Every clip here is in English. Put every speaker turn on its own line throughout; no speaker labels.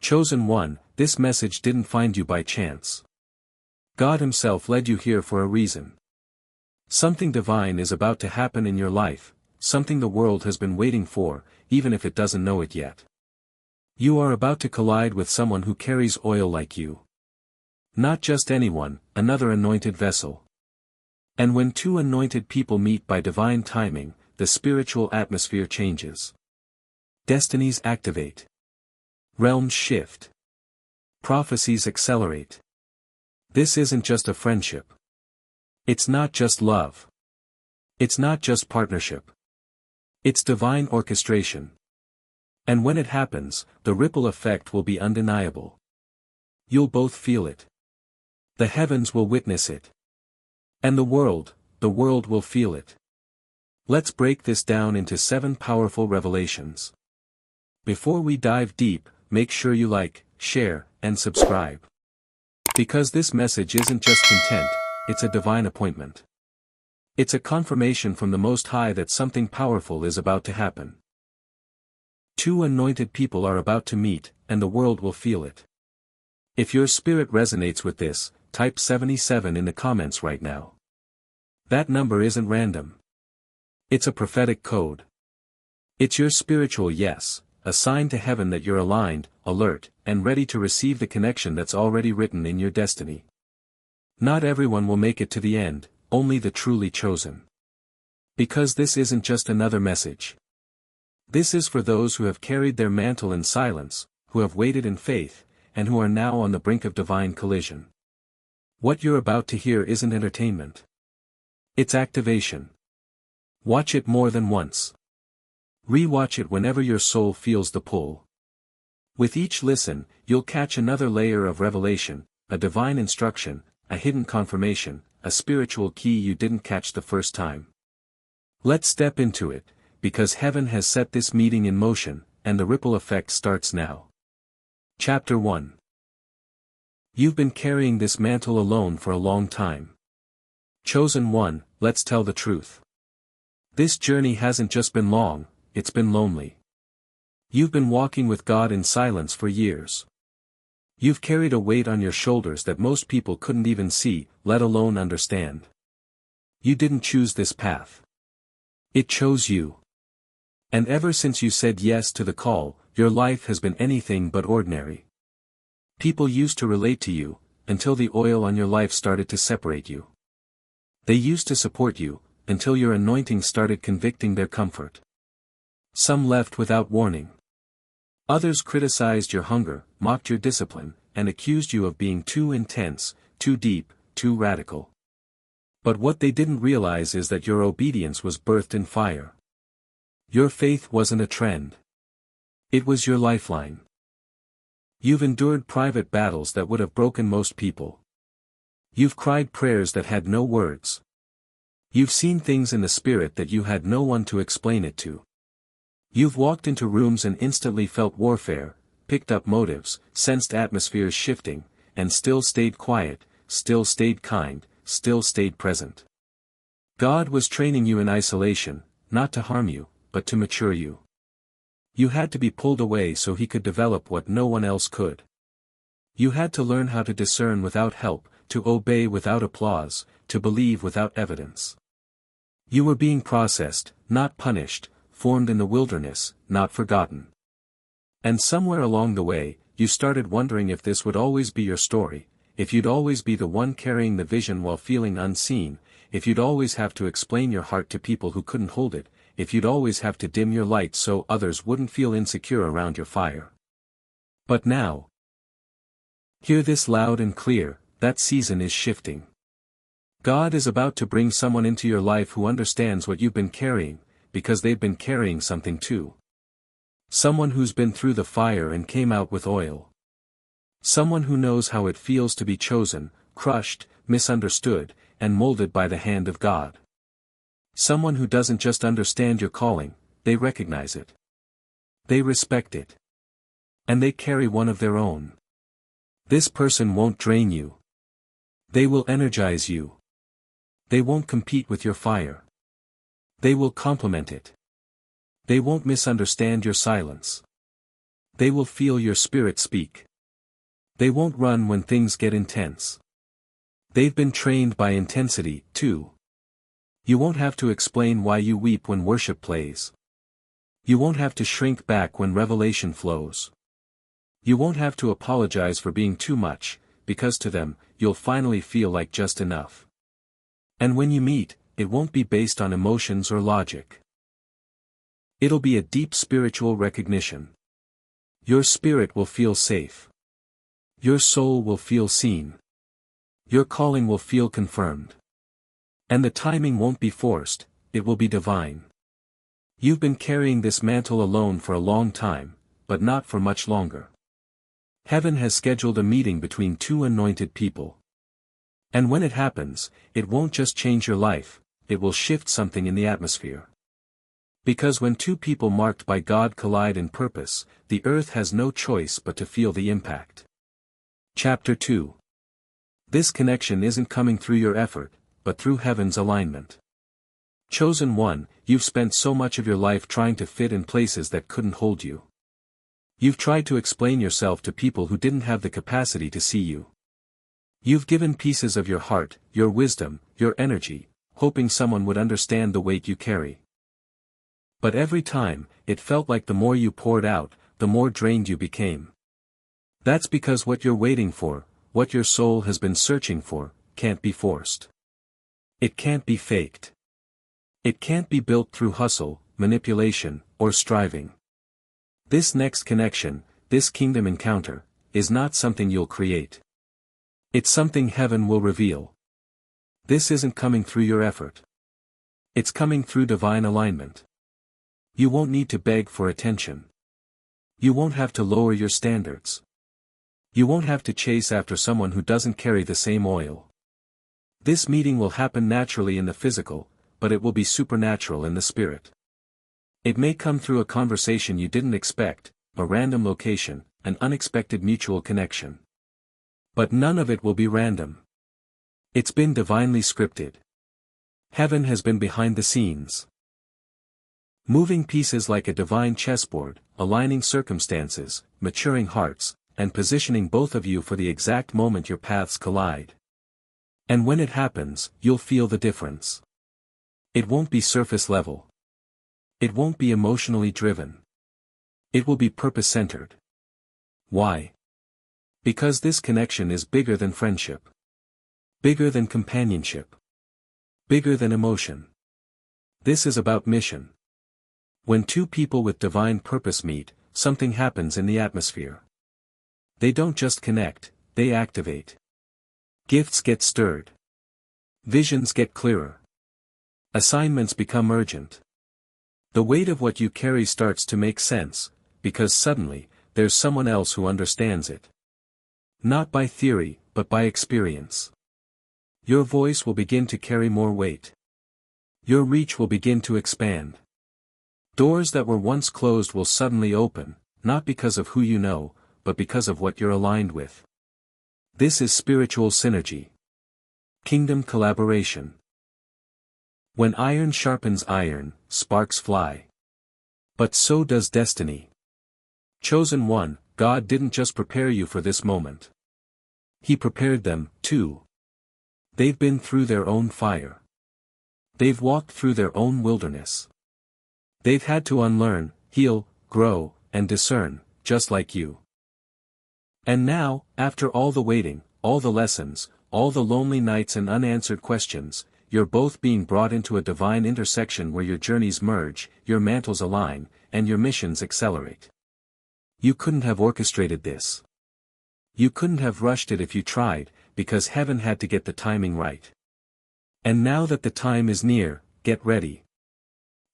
Chosen one, this message didn't find you by chance. God Himself led you here for a reason. Something divine is about to happen in your life, something the world has been waiting for, even if it doesn't know it yet. You are about to collide with someone who carries oil like you. Not just anyone, another anointed vessel. And when two anointed people meet by divine timing, the spiritual atmosphere changes. Destinies activate. Realms shift. Prophecies accelerate. This isn't just a friendship. It's not just love. It's not just partnership. It's divine orchestration. And when it happens, the ripple effect will be undeniable. You'll both feel it. The heavens will witness it. And the world will feel it. Let's break this down into 7 powerful revelations. Before we dive deep, make sure you like, share, and subscribe. Because this message isn't just content, it's a divine appointment. It's a confirmation from the Most High that something powerful is about to happen. 2 anointed people are about to meet, and the world will feel it. If your spirit resonates with this, type 77 in the comments right now. That number isn't random. It's a prophetic code. It's your spiritual yes, a sign to heaven that you're aligned, alert, and ready to receive the connection that's already written in your destiny. Not everyone will make it to the end, only the truly chosen. Because this isn't just another message. This is for those who have carried their mantle in silence, who have waited in faith, and who are now on the brink of divine collision. What you're about to hear isn't entertainment. It's activation. Watch it more than once. Re-watch it whenever your soul feels the pull. With each listen, you'll catch another layer of revelation, a divine instruction, a hidden confirmation, a spiritual key you didn't catch the first time. Let's step into it, because heaven has set this meeting in motion, and the ripple effect starts now. Chapter 1. You've been carrying this mantle alone for a long time. Chosen one, let's tell the truth. This journey hasn't just been long, it's been lonely. You've been walking with God in silence for years. You've carried a weight on your shoulders that most people couldn't even see, let alone understand. You didn't choose this path. It chose you. And ever since you said yes to the call, your life has been anything but ordinary. People used to relate to you, until the oil on your life started to separate you. They used to support you, until your anointing started convicting their comfort. Some left without warning. Others criticized your hunger, mocked your discipline, and accused you of being too intense, too deep, too radical. But what they didn't realize is that your obedience was birthed in fire. Your faith wasn't a trend. It was your lifeline. You've endured private battles that would have broken most people. You've cried prayers that had no words. You've seen things in the spirit that you had no one to explain it to. You've walked into rooms and instantly felt warfare, picked up motives, sensed atmospheres shifting, and still stayed quiet, still stayed kind, still stayed present. God was training you in isolation, not to harm you, but to mature you. You had to be pulled away so He could develop what no one else could. You had to learn how to discern without help, to obey without applause, to believe without evidence. You were being processed, not punished, formed in the wilderness, not forgotten. And somewhere along the way, you started wondering if this would always be your story, if you'd always be the one carrying the vision while feeling unseen, if you'd always have to explain your heart to people who couldn't hold it, if you'd always have to dim your light so others wouldn't feel insecure around your fire. But now, hear this loud and clear, that season is shifting. God is about to bring someone into your life who understands what you've been carrying, because they've been carrying something too. Someone who's been through the fire and came out with oil. Someone who knows how it feels to be chosen, crushed, misunderstood, and molded by the hand of God. Someone who doesn't just understand your calling, they recognize it. They respect it. And they carry one of their own. This person won't drain you. They will energize you. They won't compete with your fire. They will complement it. They won't misunderstand your silence. They will feel your spirit speak. They won't run when things get intense. They've been trained by intensity, too. You won't have to explain why you weep when worship plays. You won't have to shrink back when revelation flows. You won't have to apologize for being too much, because to them, you'll finally feel like just enough. And when you meet, it won't be based on emotions or logic. It'll be a deep spiritual recognition. Your spirit will feel safe. Your soul will feel seen. Your calling will feel confirmed. And the timing won't be forced, it will be divine. You've been carrying this mantle alone for a long time, but not for much longer. Heaven has scheduled a meeting between two anointed people. And when it happens, it won't just change your life, it will shift something in the atmosphere. Because when two people marked by God collide in purpose, the earth has no choice but to feel the impact. Chapter 2. This connection isn't coming through your effort, but through heaven's alignment. Chosen one, you've spent so much of your life trying to fit in places that couldn't hold you. You've tried to explain yourself to people who didn't have the capacity to see you. You've given pieces of your heart, your wisdom, your energy, hoping someone would understand the weight you carry. But every time, it felt like the more you poured out, the more drained you became. That's because what you're waiting for, what your soul has been searching for, can't be forced. It can't be faked. It can't be built through hustle, manipulation, or striving. This next connection, this kingdom encounter, is not something you'll create. It's something heaven will reveal. This isn't coming through your effort. It's coming through divine alignment. You won't need to beg for attention. You won't have to lower your standards. You won't have to chase after someone who doesn't carry the same oil. This meeting will happen naturally in the physical, but it will be supernatural in the spirit. It may come through a conversation you didn't expect, a random location, an unexpected mutual connection. But none of it will be random. It's been divinely scripted. Heaven has been behind the scenes, moving pieces like a divine chessboard, aligning circumstances, maturing hearts, and positioning both of you for the exact moment your paths collide. And when it happens, you'll feel the difference. It won't be surface level. It won't be emotionally driven. It will be purpose-centered. Why? Because this connection is bigger than friendship. Bigger than companionship. Bigger than emotion. This is about mission. When two people with divine purpose meet, something happens in the atmosphere. They don't just connect, they activate. Gifts get stirred. Visions get clearer. Assignments become urgent. The weight of what you carry starts to make sense, because suddenly, there's someone else who understands it. Not by theory, but by experience. Your voice will begin to carry more weight. Your reach will begin to expand. Doors that were once closed will suddenly open, not because of who you know, but because of what you're aligned with. This is spiritual synergy. Kingdom collaboration. When iron sharpens iron, sparks fly. But so does destiny. Chosen one, God didn't just prepare you for this moment. He prepared them, too. They've been through their own fire. They've walked through their own wilderness. They've had to unlearn, heal, grow, and discern, just like you. And now, after all the waiting, all the lessons, all the lonely nights and unanswered questions, you're both being brought into a divine intersection where your journeys merge, your mantles align, and your missions accelerate. You couldn't have orchestrated this. You couldn't have rushed it if you tried, because heaven had to get the timing right. And now that the time is near, get ready.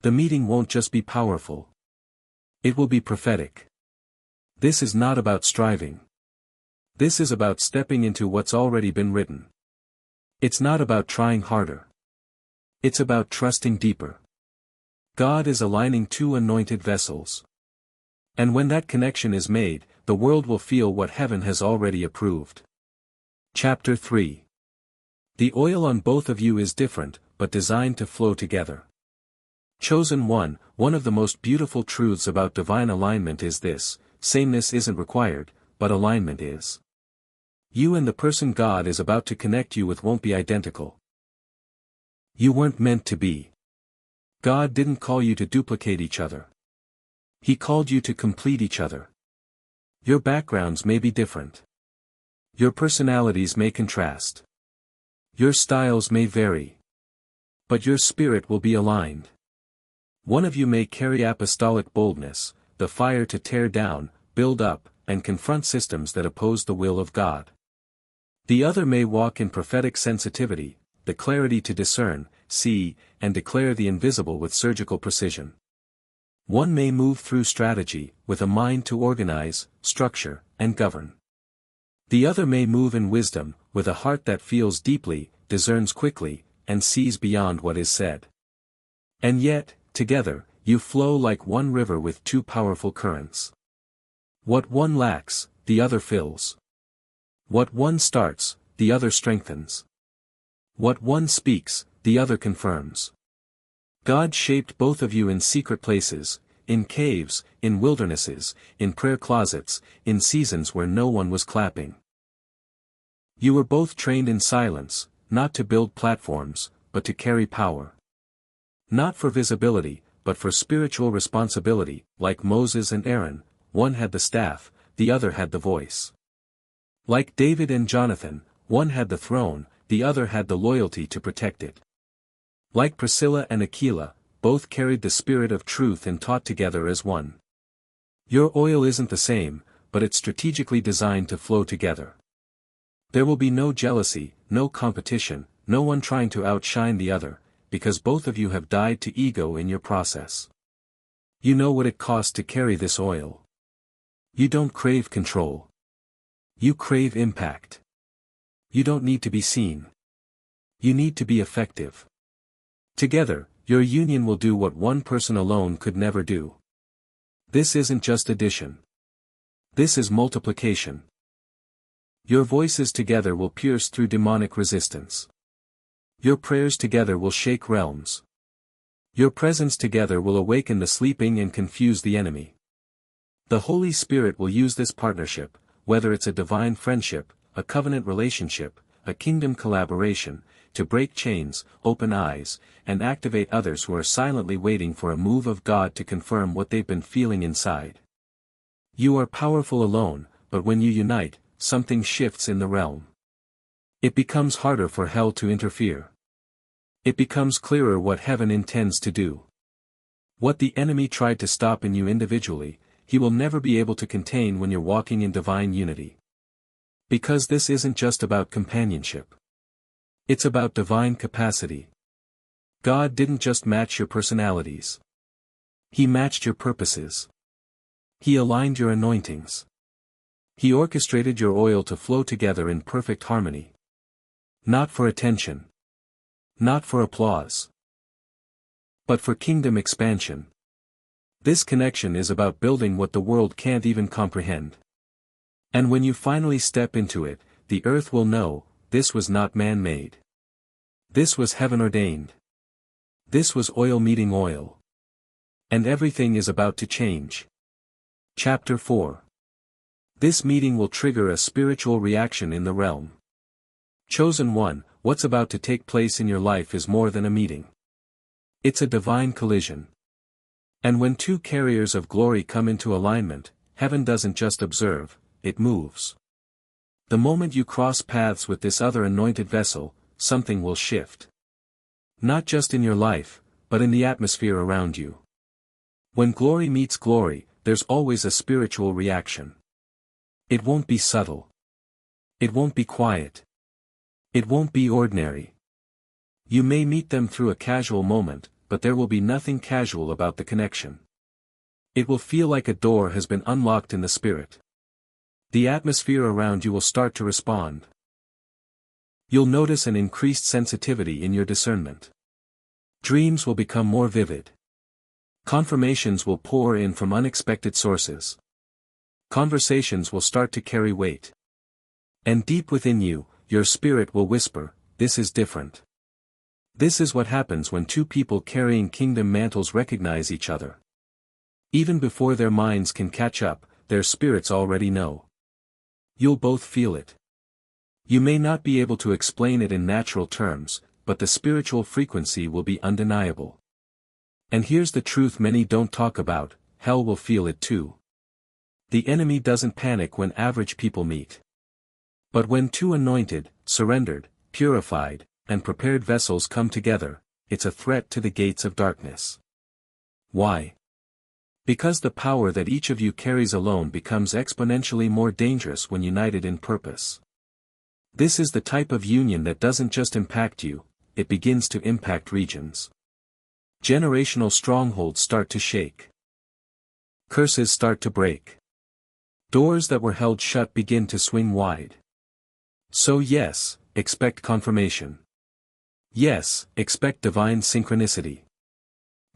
The meeting won't just be powerful. It will be prophetic. This is not about striving. This is about stepping into what's already been written. It's not about trying harder. It's about trusting deeper. God is aligning two anointed vessels. And when that connection is made, the world will feel what heaven has already approved. Chapter 3. The oil on both of you is different, but designed to flow together. Chosen one, one of the most beautiful truths about divine alignment is this: sameness isn't required, but alignment is. You and the person God is about to connect you with won't be identical. You weren't meant to be. God didn't call you to duplicate each other. He called you to complete each other. Your backgrounds may be different. Your personalities may contrast. Your styles may vary. But your spirit will be aligned. One of you may carry apostolic boldness, the fire to tear down, build up, and confront systems that oppose the will of God. The other may walk in prophetic sensitivity, the clarity to discern, see, and declare the invisible with surgical precision. One may move through strategy, with a mind to organize, structure, and govern. The other may move in wisdom, with a heart that feels deeply, discerns quickly, and sees beyond what is said. And yet, together, you flow like one river with two powerful currents. What one lacks, the other fills. What one starts, the other strengthens. What one speaks, the other confirms. God shaped both of you in secret places, in caves, in wildernesses, in prayer closets, in seasons where no one was clapping. You were both trained in silence, not to build platforms, but to carry power. Not for visibility, but for spiritual responsibility, like Moses and Aaron, one had the staff, the other had the voice. Like David and Jonathan, one had the throne, the other had the loyalty to protect it. Like Priscilla and Aquila, both carried the spirit of truth and taught together as one. Your oil isn't the same, but it's strategically designed to flow together. There will be no jealousy, no competition, no one trying to outshine the other, because both of you have died to ego in your process. You know what it costs to carry this oil. You don't crave control. You crave impact. You don't need to be seen. You need to be effective. Together, your union will do what one person alone could never do. This isn't just addition. This is multiplication. Your voices together will pierce through demonic resistance. Your prayers together will shake realms. Your presence together will awaken the sleeping and confuse the enemy. The Holy Spirit will use this partnership, whether it's a divine friendship, a covenant relationship, a kingdom collaboration, to break chains, open eyes, and activate others who are silently waiting for a move of God to confirm what they've been feeling inside. You are powerful alone, but when you unite, something shifts in the realm. It becomes harder for hell to interfere. It becomes clearer what heaven intends to do. What the enemy tried to stop in you individually, he will never be able to contain when you're walking in divine unity. Because this isn't just about companionship. It's about divine capacity. God didn't just match your personalities. He matched your purposes. He aligned your anointings. He orchestrated your oil to flow together in perfect harmony. Not for attention. Not for applause. But for kingdom expansion. This connection is about building what the world can't even comprehend. And when you finally step into it, the earth will know, this was not man-made. This was heaven-ordained. This was oil meeting oil. And everything is about to change. Chapter 4. This meeting will trigger a spiritual reaction in the realm. Chosen one, what's about to take place in your life is more than a meeting. It's a divine collision. And when two carriers of glory come into alignment, heaven doesn't just observe, it moves. The moment you cross paths with this other anointed vessel, something will shift. Not just in your life, but in the atmosphere around you. When glory meets glory, there's always a spiritual reaction. It won't be subtle. It won't be quiet. It won't be ordinary. You may meet them through a casual moment, but there will be nothing casual about the connection. It will feel like a door has been unlocked in the spirit. The atmosphere around you will start to respond. You'll notice an increased sensitivity in your discernment. Dreams will become more vivid. Confirmations will pour in from unexpected sources. Conversations will start to carry weight. And deep within you, your spirit will whisper, this is different. This is what happens when two people carrying kingdom mantles recognize each other. Even before their minds can catch up, their spirits already know. You'll both feel it. You may not be able to explain it in natural terms, but the spiritual frequency will be undeniable. And here's the truth many don't talk about: hell will feel it too. The enemy doesn't panic when average people meet. But when two anointed, surrendered, purified, and prepared vessels come together, it's a threat to the gates of darkness. Why? Because the power that each of you carries alone becomes exponentially more dangerous when united in purpose. This is the type of union that doesn't just impact you, it begins to impact regions. Generational strongholds start to shake. Curses start to break. Doors that were held shut begin to swing wide. So yes, expect confirmation. Yes, expect divine synchronicity.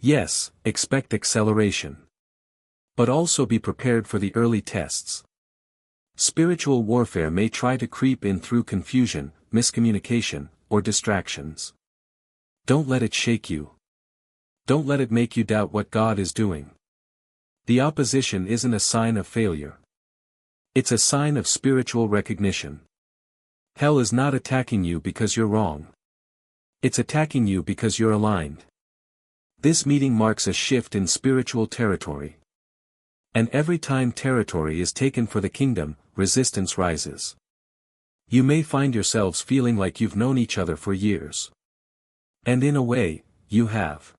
Yes, expect acceleration. But also be prepared for the early tests. Spiritual warfare may try to creep in through confusion, miscommunication, or distractions. Don't let it shake you. Don't let it make you doubt what God is doing. The opposition isn't a sign of failure. It's a sign of spiritual recognition. Hell is not attacking you because you're wrong. It's attacking you because you're aligned. This meeting marks a shift in spiritual territory. And every time territory is taken for the kingdom, resistance rises. You may find yourselves feeling like you've known each other for years. And in a way, you have.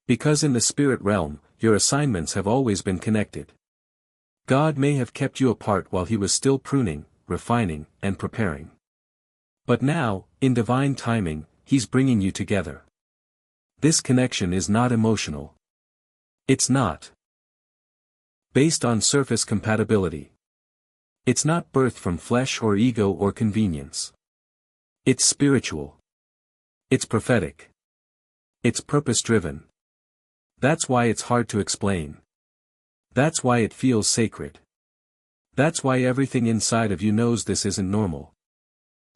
Because in the spirit realm, your assignments have always been connected. God may have kept you apart while he was still pruning, refining, and preparing. But now, in divine timing, he's bringing you together. This connection is not emotional. It's not based on surface compatibility. It's not birthed from flesh or ego or convenience. It's spiritual. It's prophetic. It's purpose-driven. That's why it's hard to explain. That's why it feels sacred. That's why everything inside of you knows this isn't normal.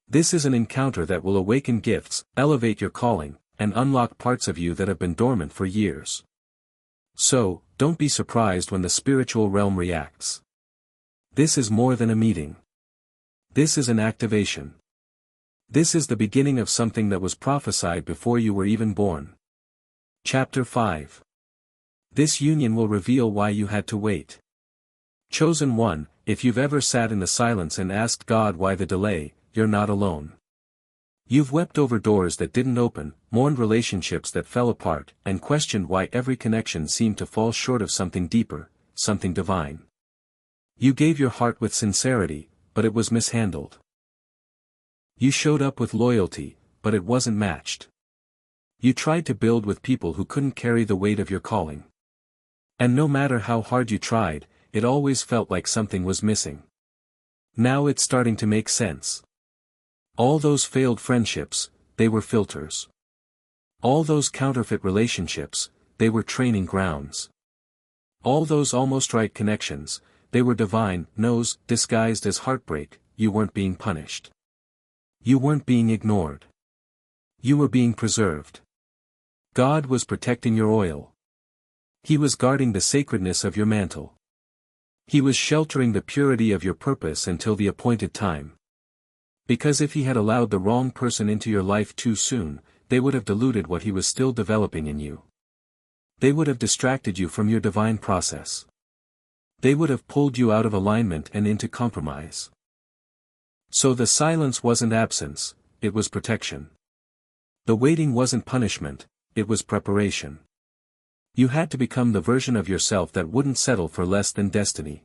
This is an encounter that will awaken gifts, elevate your calling, and unlock parts of you that have been dormant for years. So, don't be surprised when the spiritual realm reacts. This is more than a meeting. This is an activation. This is the beginning of something that was prophesied before you were even born. Chapter 5. This union will reveal why you had to wait. Chosen one, if you've ever sat in the silence and asked God why the delay, you're not alone. You've wept over doors that didn't open, mourned relationships that fell apart, and questioned why every connection seemed to fall short of something deeper, something divine. You gave your heart with sincerity, but it was mishandled. You showed up with loyalty, but it wasn't matched. You tried to build with people who couldn't carry the weight of your calling. And no matter how hard you tried, it always felt like something was missing. Now it's starting to make sense. All those failed friendships, they were filters. All those counterfeit relationships, they were training grounds. All those almost right connections, they were divine no's disguised as heartbreak. You weren't being punished. You weren't being ignored. You were being preserved. God was protecting your oil. He was guarding the sacredness of your mantle. He was sheltering the purity of your purpose until the appointed time. Because if he had allowed the wrong person into your life too soon, they would have diluted what he was still developing in you. They would have distracted you from your divine process. They would have pulled you out of alignment and into compromise. So the silence wasn't absence, it was protection. The waiting wasn't punishment, it was preparation. You had to become the version of yourself that wouldn't settle for less than destiny.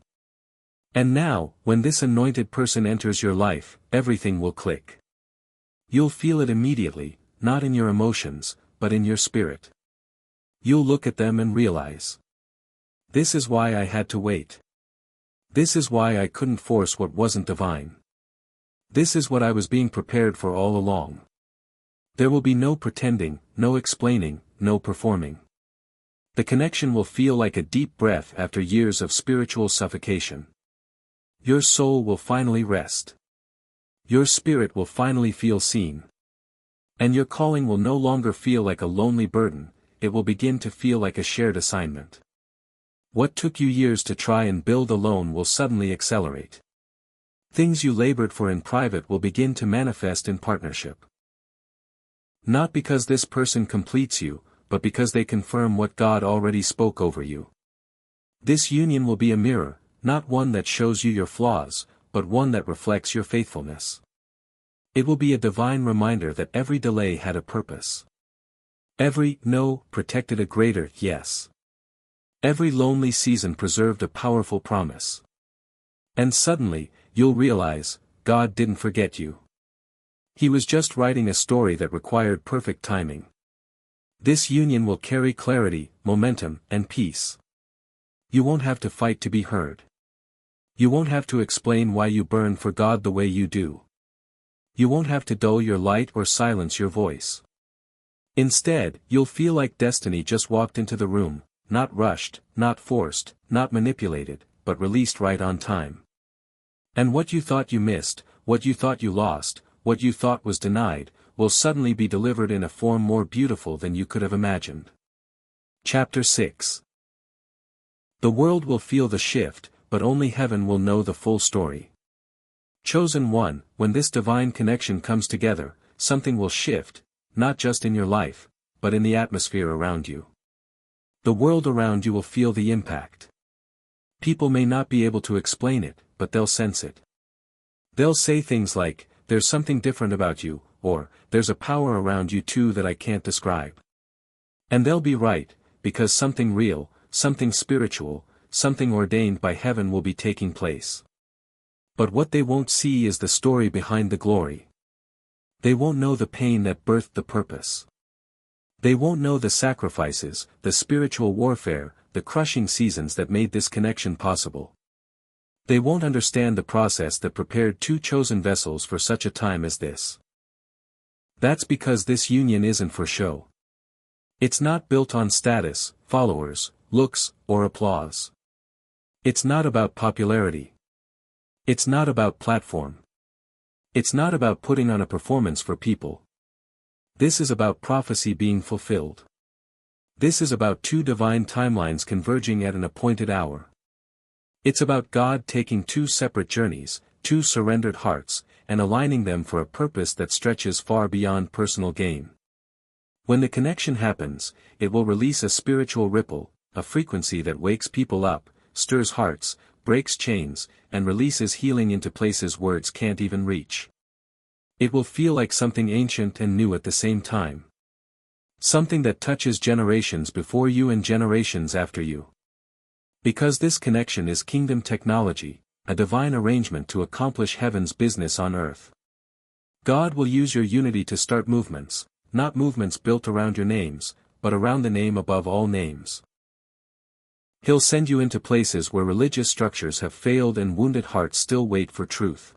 And now, when this anointed person enters your life, everything will click. You'll feel it immediately, not in your emotions, but in your spirit. You'll look at them and realize. This is why I had to wait. This is why I couldn't force what wasn't divine. This is what I was being prepared for all along. There will be no pretending, no explaining, no performing. The connection will feel like a deep breath after years of spiritual suffocation. Your soul will finally rest. Your spirit will finally feel seen. And your calling will no longer feel like a lonely burden, it will begin to feel like a shared assignment. What took you years to try and build alone will suddenly accelerate. Things you labored for in private will begin to manifest in partnership. Not because this person completes you, but because they confirm what God already spoke over you. This union will be a mirror, not one that shows you your flaws, but one that reflects your faithfulness. It will be a divine reminder that every delay had a purpose. Every no protected a greater yes. Every lonely season preserved a powerful promise. And suddenly, you'll realize, God didn't forget you. He was just writing a story that required perfect timing. This union will carry clarity, momentum, and peace. You won't have to fight to be heard. You won't have to explain why you burn for God the way you do. You won't have to dull your light or silence your voice. Instead, you'll feel like destiny just walked into the room, not rushed, not forced, not manipulated, but released right on time. And what you thought you missed, what you thought you lost, what you thought was denied, will suddenly be delivered in a form more beautiful than you could have imagined. Chapter 6. The world will feel the shift, but only heaven will know the full story. Chosen one, when this divine connection comes together, something will shift, not just in your life, but in the atmosphere around you. The world around you will feel the impact. People may not be able to explain it, but they'll sense it. They'll say things like, "There's something different about you," or, "There's a power around you too that I can't describe." And they'll be right, because something real, something spiritual, something ordained by heaven will be taking place. But what they won't see is the story behind the glory. They won't know the pain that birthed the purpose. They won't know the sacrifices, the spiritual warfare, the crushing seasons that made this connection possible. They won't understand the process that prepared two chosen vessels for such a time as this. That's because this union isn't for show. It's not built on status, followers, looks, or applause. It's not about popularity. It's not about platform. It's not about putting on a performance for people. This is about prophecy being fulfilled. This is about two divine timelines converging at an appointed hour. It's about God taking two separate journeys, two surrendered hearts, and aligning them for a purpose that stretches far beyond personal gain. When the connection happens, it will release a spiritual ripple, a frequency that wakes people up, stirs hearts, breaks chains, and releases healing into places words can't even reach. It will feel like something ancient and new at the same time. Something that touches generations before you and generations after you. Because this connection is kingdom technology, a divine arrangement to accomplish heaven's business on earth. God will use your unity to start movements, not movements built around your names, but around the name above all names. He'll send you into places where religious structures have failed and wounded hearts still wait for truth.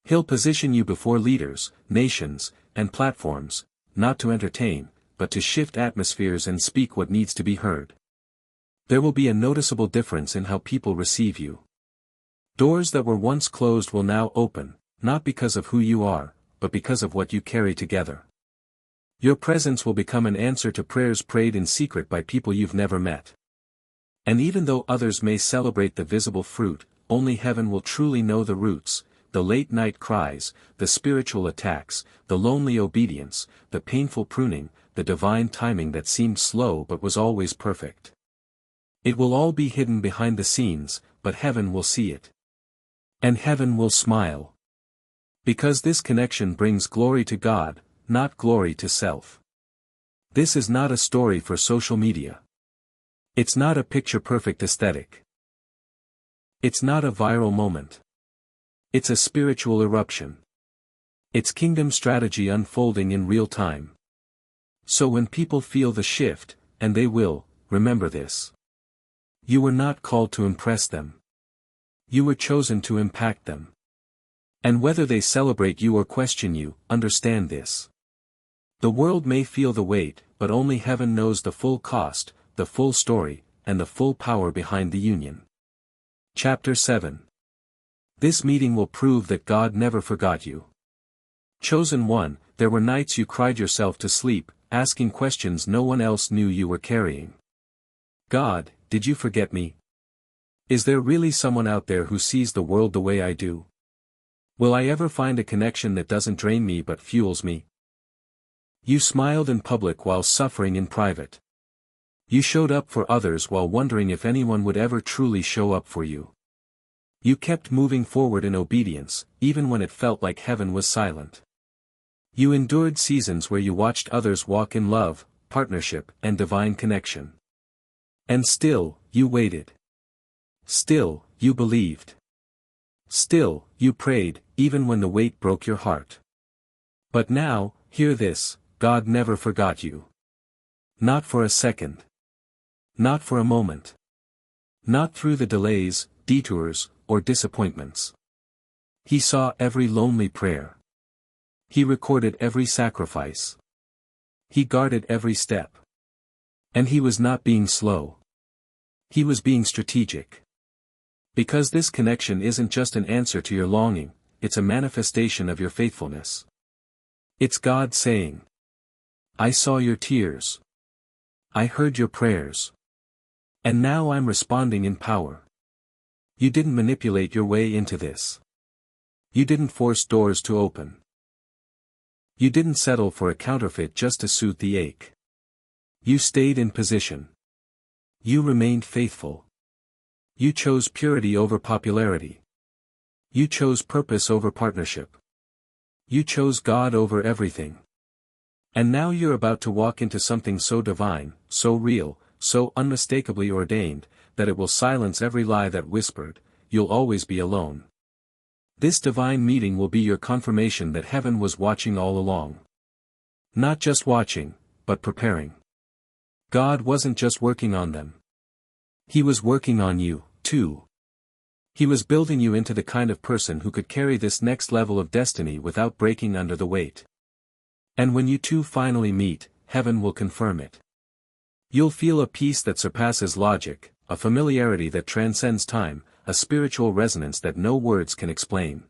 He'll position you before leaders, nations, and platforms, not to entertain, but to shift atmospheres and speak what needs to be heard. There will be a noticeable difference in how people receive you. Doors that were once closed will now open, not because of who you are, but because of what you carry together. Your presence will become an answer to prayers prayed in secret by people you've never met. And even though others may celebrate the visible fruit, only heaven will truly know the roots, the late-night cries, the spiritual attacks, the lonely obedience, the painful pruning, the divine timing that seemed slow but was always perfect. It will all be hidden behind the scenes, but heaven will see it. And heaven will smile. Because this connection brings glory to God, not glory to self. This is not a story for social media. It's not a picture-perfect aesthetic. It's not a viral moment. It's a spiritual eruption. It's kingdom strategy unfolding in real time. So when people feel the shift, and they will, remember this. You were not called to impress them. You were chosen to impact them. And whether they celebrate you or question you, understand this. The world may feel the weight, but only heaven knows the full cost, the full story, and the full power behind the union. Chapter 7. This meeting will prove that God never forgot you. Chosen one, there were nights you cried yourself to sleep, asking questions no one else knew you were carrying. God, did you forget me? Is there really someone out there who sees the world the way I do? Will I ever find a connection that doesn't drain me but fuels me? You smiled in public while suffering in private. You showed up for others while wondering if anyone would ever truly show up for you. You kept moving forward in obedience, even when it felt like heaven was silent. You endured seasons where you watched others walk in love, partnership, and divine connection. And still, you waited. Still, you believed. Still, you prayed, even when the weight broke your heart. But now, hear this, God never forgot you. Not for a second. Not for a moment. Not through the delays, detours, or disappointments. He saw every lonely prayer. He recorded every sacrifice. He guarded every step. And he was not being slow. He was being strategic. Because this connection isn't just an answer to your longing, it's a manifestation of your faithfulness. It's God saying, I saw your tears. I heard your prayers. And now I'm responding in power. You didn't manipulate your way into this. You didn't force doors to open. You didn't settle for a counterfeit just to soothe the ache. You stayed in position. You remained faithful. You chose purity over popularity. You chose purpose over partnership. You chose God over everything. And now you're about to walk into something so divine, so real, so unmistakably ordained, that it will silence every lie that whispered, you'll always be alone. This divine meeting will be your confirmation that heaven was watching all along. Not just watching, but preparing. God wasn't just working on them. He was working on you, too. He was building you into the kind of person who could carry this next level of destiny without breaking under the weight. And when you two finally meet, heaven will confirm it. You'll feel a peace that surpasses logic, a familiarity that transcends time, a spiritual resonance that no words can explain.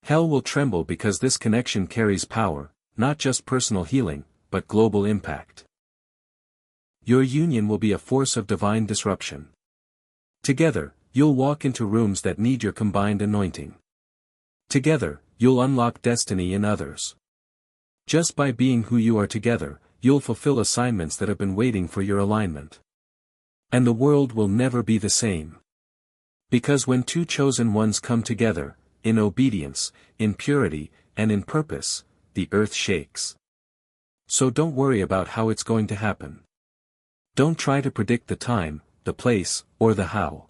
Hell will tremble because this connection carries power, not just personal healing, but global impact. Your union will be a force of divine disruption. Together, you'll walk into rooms that need your combined anointing. Together, you'll unlock destiny in others. Just by being who you are together, you'll fulfill assignments that have been waiting for your alignment. And the world will never be the same. Because when two chosen ones come together, in obedience, in purity, and in purpose, the earth shakes. So don't worry about how it's going to happen. Don't try to predict the time, the place, or the how.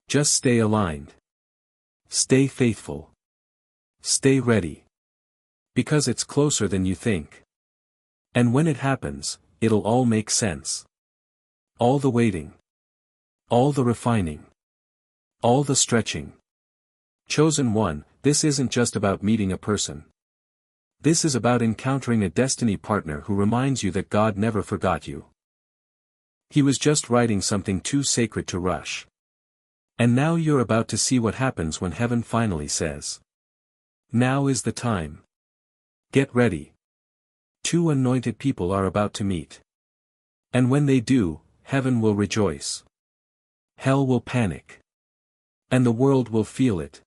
Just stay aligned. Stay faithful. Stay ready. Because it's closer than you think. And when it happens, it'll all make sense. All the waiting. All the refining. All the stretching. Chosen one, this isn't just about meeting a person. This is about encountering a destiny partner who reminds you that God never forgot you. He was just writing something too sacred to rush. And now you're about to see what happens when heaven finally says, now is the time. Get ready. Two anointed people are about to meet. And when they do, heaven will rejoice. Hell will panic. And the world will feel it.